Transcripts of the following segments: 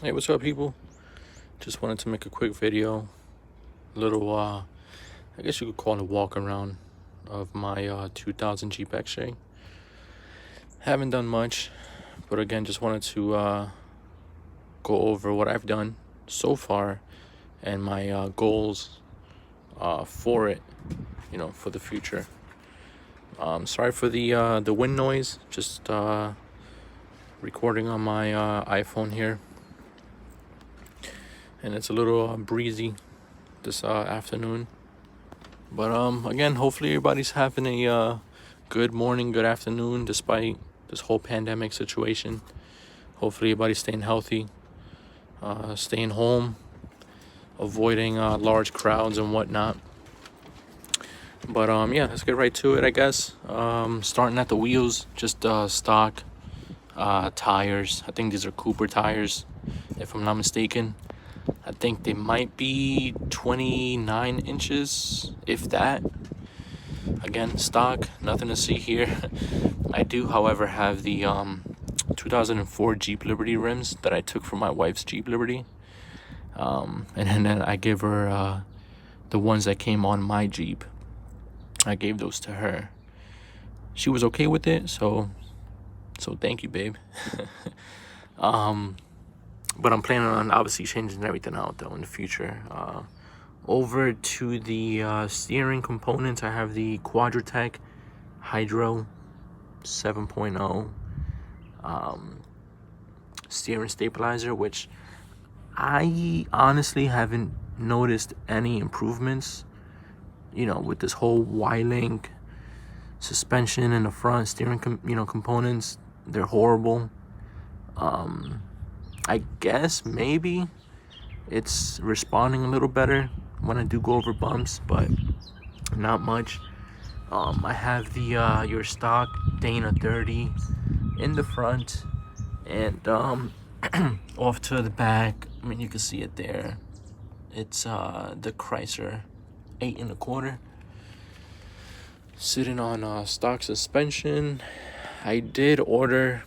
Hey, what's up, people? Just wanted to make a quick video, little I guess you could call it a walk around of my 2000 Jeep X-Ray. Haven't done much, but again, just wanted to go over what I've done so far and my goals for it, for the future. Sorry for the wind noise. Just recording on my iPhone here, and it's a little breezy this afternoon. But again, hopefully everybody's having a good morning, good afternoon, despite this whole pandemic situation. Hopefully everybody's staying healthy, staying home, avoiding large crowds and whatnot. But yeah, let's get right to it, I guess. Starting at the wheels, just stock tires. I think these are Cooper tires, if I'm not mistaken. I think they might be 29 inches, if that. Again, stock, nothing to see here. I do, however, have the 2004 Jeep Liberty rims that I took from my wife's Jeep Liberty. And then I give her the ones that came on my Jeep. I gave those to her. She was okay with it, so thank you, babe. But I'm planning on obviously changing everything out though in the future. Over to the steering components, I have the Quadratec Hydro 7.0 steering stabilizer, which I honestly haven't noticed any improvements. With this whole Y-link suspension in the front, steering components, they're horrible. I guess maybe it's responding a little better when I do go over bumps, but not much. I have the your stock Dana 30 in the front, and off to the back, I mean, you can see it there. It's the Chrysler 8 1/4, sitting on stock suspension. I did order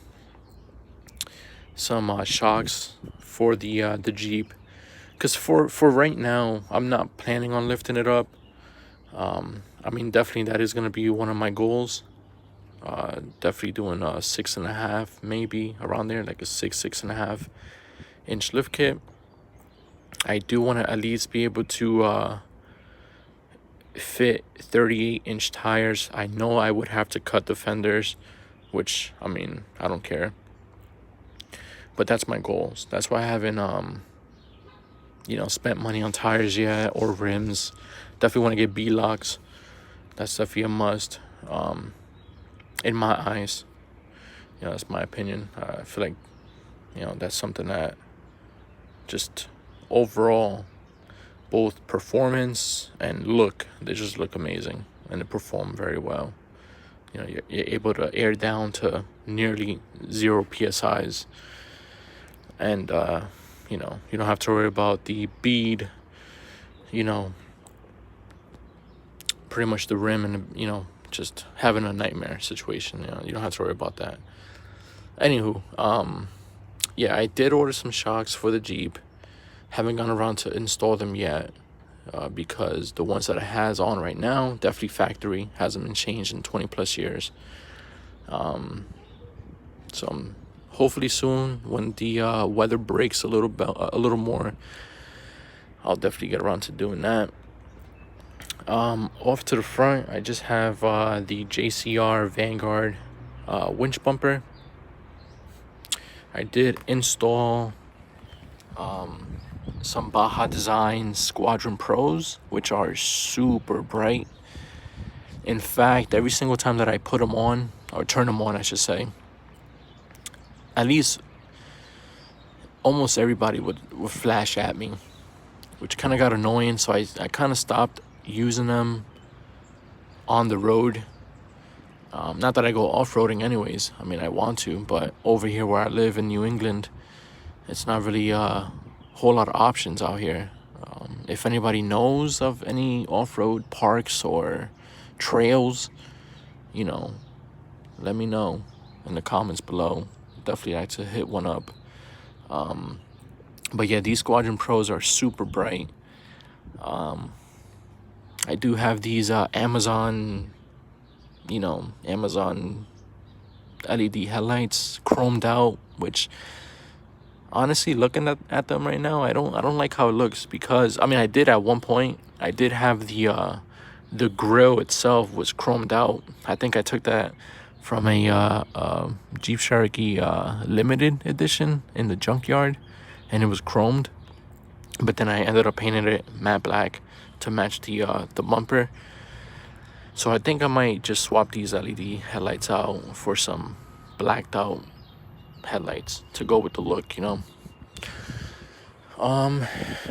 some shocks for the Jeep, because for right now I'm not planning on lifting it up. I mean, definitely that is going to be one of my goals. Definitely doing a 6.5, maybe around there, like a 6.5 inch lift kit. I do want to at least be able to fit 38-inch tires. I know I would have to cut the fenders, which, I mean, I don't care. But that's my goals. That's why I haven't, spent money on tires yet or rims. Definitely want to get B-locks. That's definitely a must, in my eyes. That's my opinion. I feel like, that's something that just overall, both performance and look, they just look amazing and they perform very well. You're able to air down to nearly 0 PSIs. And, you don't have to worry about the bead, pretty much the rim and, just having a nightmare situation. You don't have to worry about that. Anywho, yeah, I did order some shocks for the Jeep. Haven't gone around to install them yet, because the ones that it has on right now, definitely factory, hasn't been changed in 20 plus years. So hopefully soon, when the weather breaks a little more, I'll definitely get around to doing that. Off to the front, I just have the JCR Vanguard winch bumper. I did install some Baja Design Squadron Pros, which are super bright. In fact, every single time that I put them on, or turn them on, I should say, at least almost everybody would flash at me, which kind of got annoying. So I kind of stopped using them on the road. Not that I go off-roading anyways. I mean, I want to, but over here where I live in New England, it's not really a whole lot of options out here. If anybody knows of any off-road parks or trails, let me know in the comments below. Definitely like to hit one up. But yeah, these Squadron Pros are super bright. I do have these Amazon LED headlights, chromed out, which honestly, looking at them right now, I don't like how it looks, because I mean, I did at one point. I did have the grill itself was chromed out. I think I took that from a Jeep Cherokee limited edition in the junkyard, and it was chromed. But then I ended up painting it matte black to match the bumper. So I think I might just swap these LED headlights out for some blacked out headlights to go with the look, you know.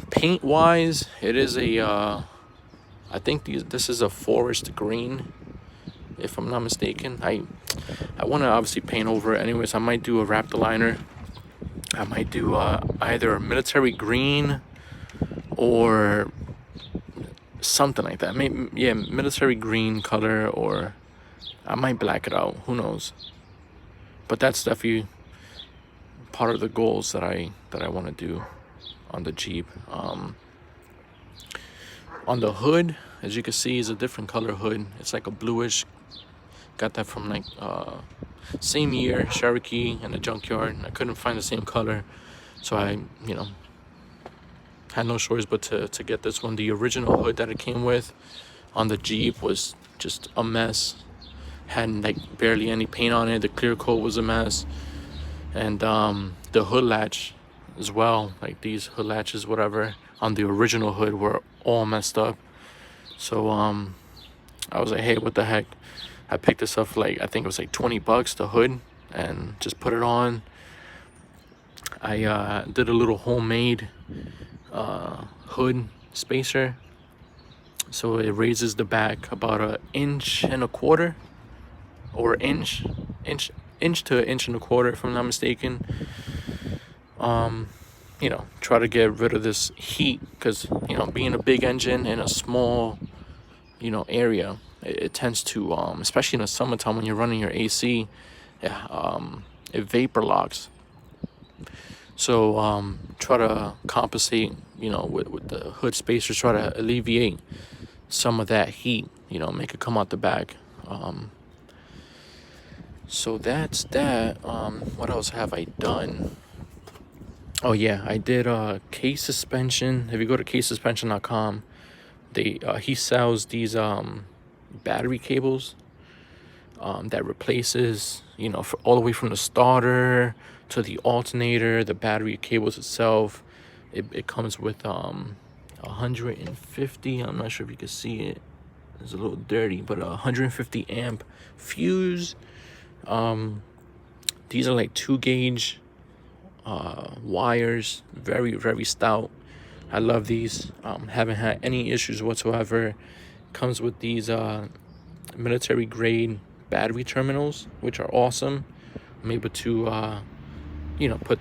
Paint wise, it is a I think this is a forest green, if I'm not mistaken. I want to obviously paint over it anyways. I might do a Raptor liner. I might do either a military green or something like that. Maybe, yeah, military green color, or I might black it out. Who knows? But that's definitely part of the goals that I want to do on the Jeep. On the hood, as you can see, is a different color hood. It's like a bluish. Got that from like same year Cherokee in the junkyard. I couldn't find the same color, so I had no choice but to get this one. The original hood that it came with on the Jeep was just a mess. Had like barely any paint on it. The clear coat was a mess, and the hood latch as well, like these hood latches, whatever, on the original hood were all messed up. So I was like, hey, what the heck? I picked this up for like, I think it was like $20, the hood, and just put it on. I did a little homemade hood spacer, so it raises the back about 1.25 inches, or inch to 1.25 inches, if I'm not mistaken. Try to get rid of this heat, because being a big engine in a small area, it tends to especially in the summertime when you're running your AC, it vapor locks. So try to compensate with the hood spacers, try to alleviate some of that heat, make it come out the back. So that's that. What else have I done? Oh yeah, I did case suspension. If you go to casesuspension.com, he sells these battery cables that replaces all the way from the starter to the alternator, the battery cables itself. It comes with 150. I'm not sure if you can see it. It's a little dirty, but 150 amp fuse. These are like 2-gauge wires, very, very stout. I love these. Haven't had any issues whatsoever. Comes with these military grade battery terminals, which are awesome. I'm able to put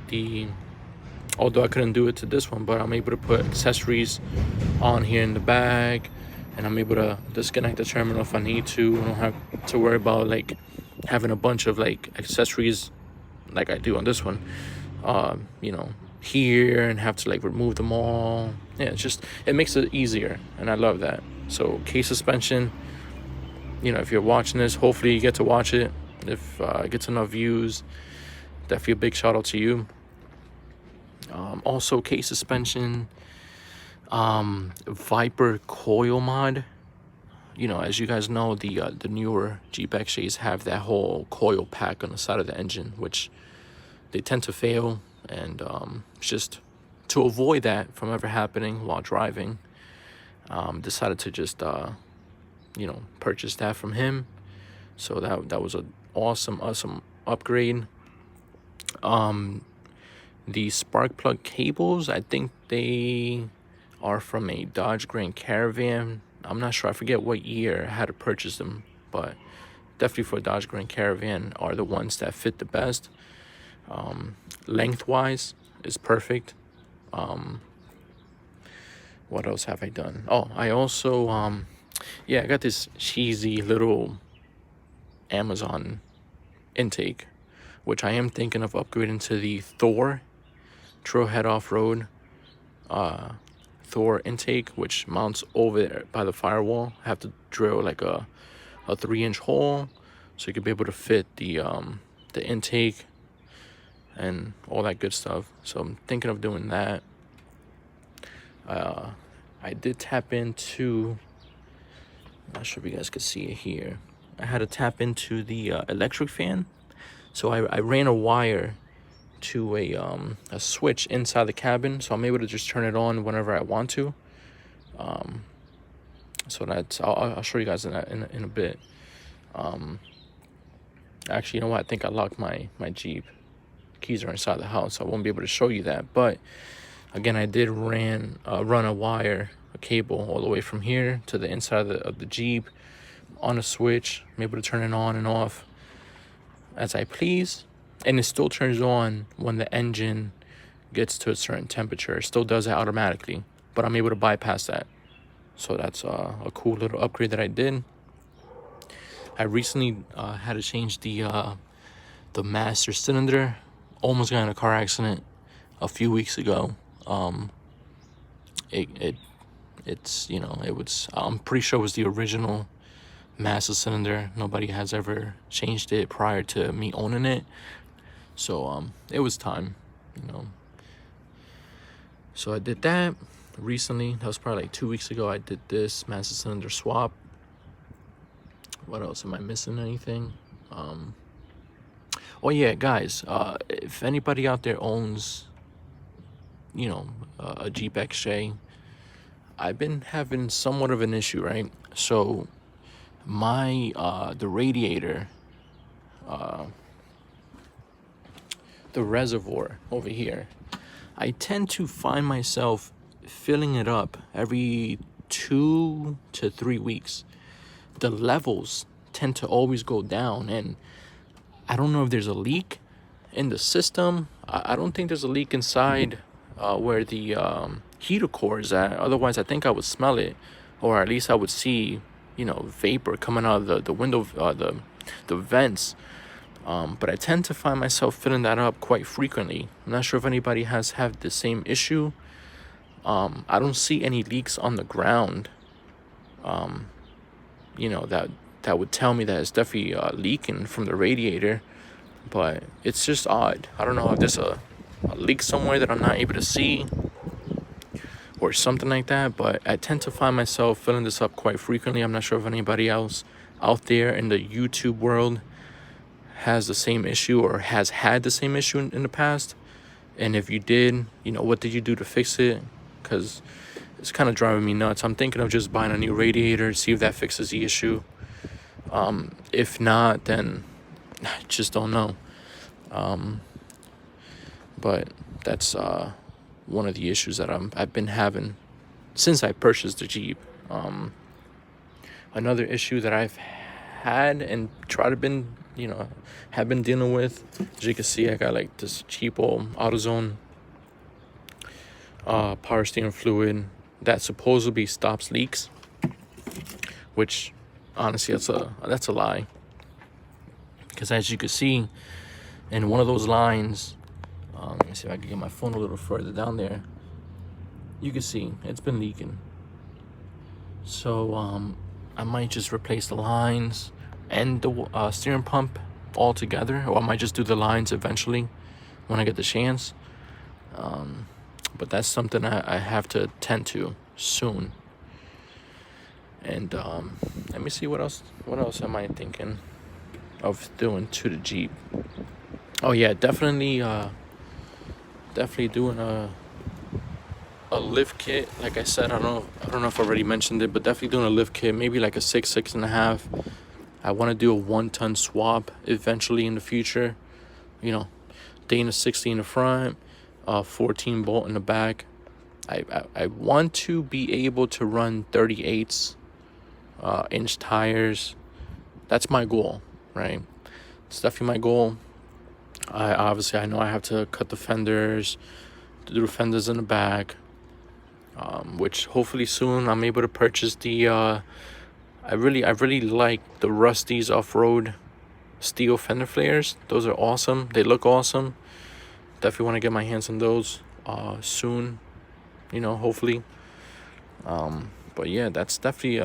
although I couldn't do it to this one, but I'm able to put accessories on here in the bag, and I'm able to disconnect the terminal if I need to. I don't have to worry about like having a bunch of like accessories like I do on this one, here, and have to like remove them all. Yeah, it makes it easier, and I love that. So case suspension, if you're watching this, hopefully you get to watch it. If it gets enough views, definitely a big shout out to you. Also case suspension, Viper coil mod. As you guys know, the newer Jeep XJs have that whole coil pack on the side of the engine, which they tend to fail, and just to avoid that from ever happening while driving, decided to just purchase that from him. So that was an awesome upgrade. The spark plug cables, I think they are from a Dodge Grand Caravan. I'm not sure, I forget what year I had to purchase them, but definitely for Dodge Grand Caravan are the ones that fit the best. Lengthwise is perfect. What else have I done? Oh, I also I got this cheesy little Amazon intake, which I am thinking of upgrading to the Thor Trailhead Off-Road. Thor intake, which mounts over there by the firewall. I have to drill like a 3-inch hole so you could be able to fit the intake and all that good stuff. So I'm thinking of doing that. I did tap into, I'm not sure if you guys could see it here. I had to tap into the electric fan. So I ran a wire to a switch inside the cabin, so I'm able to just turn it on whenever I want to. So that's, I'll show you guys in a bit. Actually, you know what? I think I locked my Jeep. Keys are inside the house, so I won't be able to show you that. But again, I did run a wire, a cable, all the way from here to the inside of the Jeep on a switch. I'm able to turn it on and off as I please, and it still turns on when the engine gets to a certain temperature. It still does it automatically, but I'm able to bypass that. So that's a cool little upgrade that I did. I recently had to change the master cylinder. Almost got in a car accident a few weeks ago. It's it was, I'm pretty sure it was the original master cylinder. Nobody has ever changed it prior to me owning it. So it was time, So I did that recently. That was probably like 2 weeks ago. I did this master cylinder swap. What else? Am I missing anything? Oh yeah, guys, if anybody out there owns, a Jeep XJ, I've been having somewhat of an issue, right? So my the radiator, the reservoir over here, I tend to find myself filling it up every 2 to 3 weeks. The levels tend to always go down, and I don't know if there's a leak in the system. I don't think there's a leak inside where the heater core is at. Otherwise, I think I would smell it, or at least I would see, vapor coming out of the window, the vents. But I tend to find myself filling that up quite frequently. I'm not sure if anybody has had the same issue. I don't see any leaks on the ground. That would tell me that it's definitely leaking from the radiator, but it's just odd. I don't know if there's a leak somewhere that I'm not able to see or something like that, but I tend to find myself filling this up quite frequently. I'm not sure if anybody else out there in the YouTube world has the same issue or has had the same issue in the past, and if you did, what did you do to fix it? Because it's kind of driving me nuts. I'm thinking of just buying a new radiator, see if that fixes the issue. If not, then I just don't know. But that's one of the issues that I've been having since I purchased the Jeep. Another issue that I've had and have been dealing with, as you can see, I got like this cheapo AutoZone power steering fluid that supposedly stops leaks, which honestly that's a lie, because as you can see in one of those lines, let me see if I can get my phone a little further down there, you can see it's been leaking. So I might just replace the lines and the steering pump all together, or I might just do the lines eventually when I get the chance. But that's something I have to tend to soon. And let me see what else am I thinking of doing to the Jeep. Oh yeah, definitely doing a lift kit. Like I said, I don't know if I already mentioned it, but definitely doing a lift kit, maybe like a 6.5. I want to do a 1-ton swap eventually in the future. Dana 60 in the front, 14 bolt in the back. I want to be able to run 38 inch tires. That's my goal, right? It's definitely my goal. I know I have to cut the fenders, do the fenders in the back, which hopefully soon I'm able to purchase the I really like the Rustysoffroad steel fender flares. Those are awesome. They look awesome. Definitely want to get my hands on those soon. hopefully. But yeah, that's definitely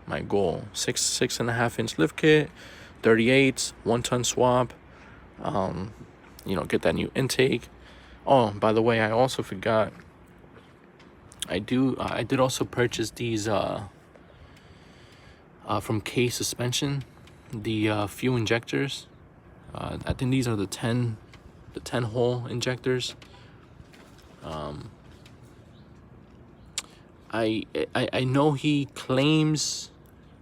my goal. 6.5 inch lift kit, 38s, 1 ton swap. Get that new intake. Oh, by the way, I also forgot. I did also purchase these from K Suspension, the fuel injectors. I think these are the 10 hole injectors. I know he claims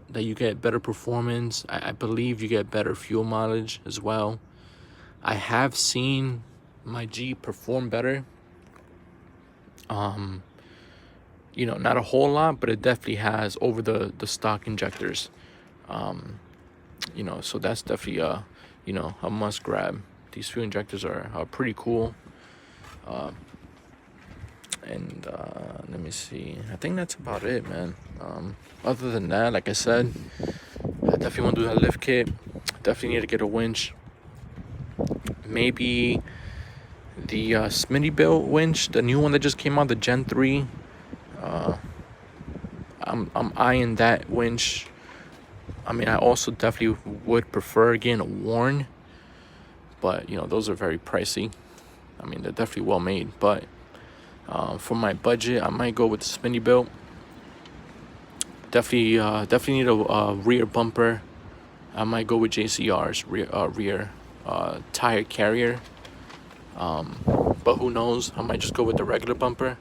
that you get better performance. I believe you get better fuel mileage as well. I have seen my Jeep perform better. Not a whole lot, but it definitely has over the stock injectors. So that's definitely a must grab. These fuel injectors are pretty cool. And let me see. I think that's about it, man. Other than that, like I said, I definitely want to do that lift kit. Definitely need to get a winch. Maybe the Smittybilt winch, the new one that just came out, the Gen 3. I'm eyeing that winch. I mean, I also definitely would prefer getting a Warn, but those are very pricey. I mean, they're definitely well made, but for my budget, I might go with the Smittybilt. Definitely need a rear bumper. I might go with JCR's rear tire carrier. But who knows? I might just go with the regular bumper.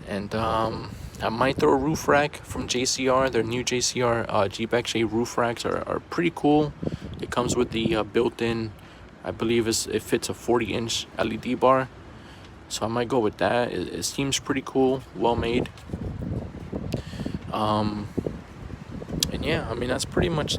And I might throw a roof rack from JCR. Their new JCR Jeep XJ roof racks are pretty cool. It comes with the built-in, I believe it fits a 40-inch LED bar. So I might go with that. It seems pretty cool, well made. And yeah, I mean, that's pretty much